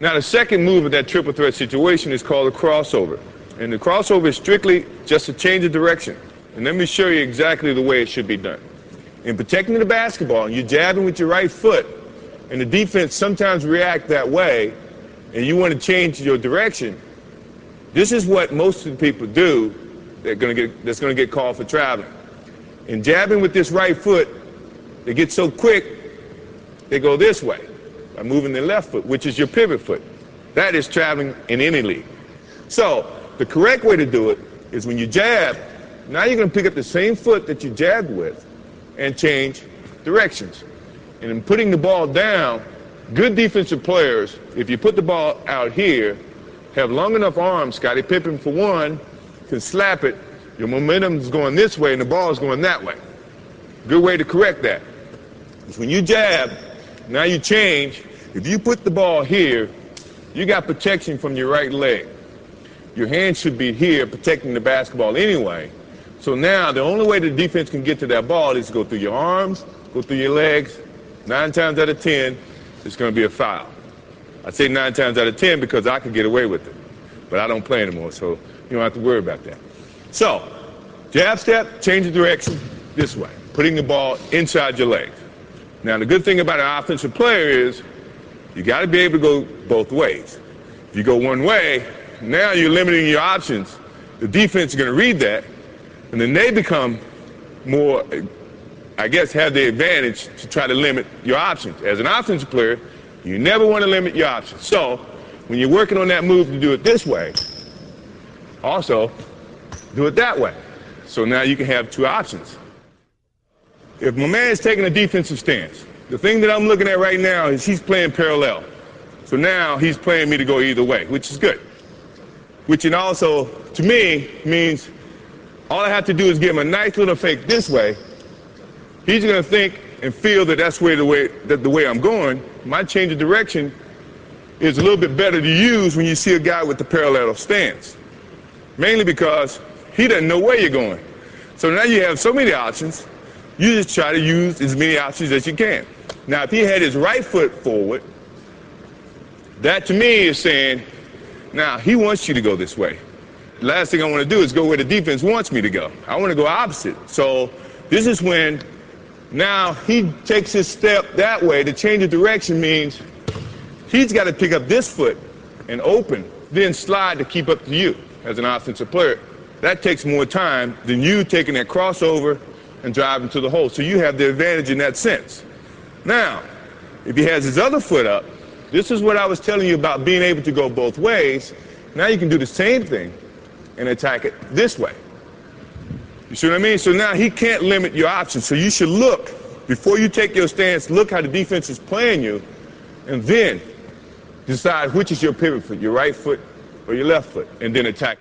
Now the second move of that triple threat situation is called a crossover. And the crossover is strictly just a change of direction. And let me show you exactly the way it should be done. In protecting the basketball, you're jabbing with your right foot, and the defense sometimes react that way, and you want to change your direction. This is what most of the people do that's going to get called for traveling. In jabbing with this right foot, they get so quick, they go this way by moving their left foot, which is your pivot foot. That is traveling in any league. So the correct way to do it is when you jab, now you're going to pick up the same foot that you jabbed with and change directions. And in putting the ball down, good defensive players, if you put the ball out here, have long enough arms. Scottie Pippen, for one, can slap it. Your momentum is going this way and the ball is going that way. Good way to correct that is when you jab, now you change. If you put the ball here, you got protection from your right leg. Your hand should be here protecting the basketball anyway. So now the only way the defense can get to that ball is to go through your arms, go through your legs. 9 times out of 10, it's going to be a foul. I say 9 times out of 10 because I could get away with it. But I don't play anymore, so you don't have to worry about that. So, jab step, change the direction this way, putting the ball inside your legs. Now the good thing about an offensive player is you got to be able to go both ways. If you go one way, now you're limiting your options. The defense is going to read that, and then they become more, I guess, have the advantage to try to limit your options. As an offensive player, you never want to limit your options. So when you're working on that move to do it this way, also do it that way. So now you can have two options. If my man is taking a defensive stance, the thing that I'm looking at right now is he's playing parallel. So now he's playing me to go either way, which is good. Which it also, to me, means all I have to do is give him a nice little fake this way. He's going to think and feel that that's the way I'm going. My change of direction is a little bit better to use when you see a guy with the parallel stance. Mainly because he doesn't know where you're going. So now you have so many options, you just try to use as many options as you can. Now if he had his right foot forward, that to me is saying, now he wants you to go this way. The last thing I want to do is go where the defense wants me to go. I want to go opposite. So this is when now he takes his step that way. The change of direction means he's got to pick up this foot and open, then slide to keep up to you as an offensive player. That takes more time than you taking that crossover and driving to the hole. So you have the advantage in that sense. Now, if he has his other foot up, this is what I was telling you about being able to go both ways. Now you can do the same thing and attack it this way. You see what I mean? So now he can't limit your options. So you should look, before you take your stance, look how the defense is playing you, and then decide which is your pivot foot, your right foot or your left foot, and then attack.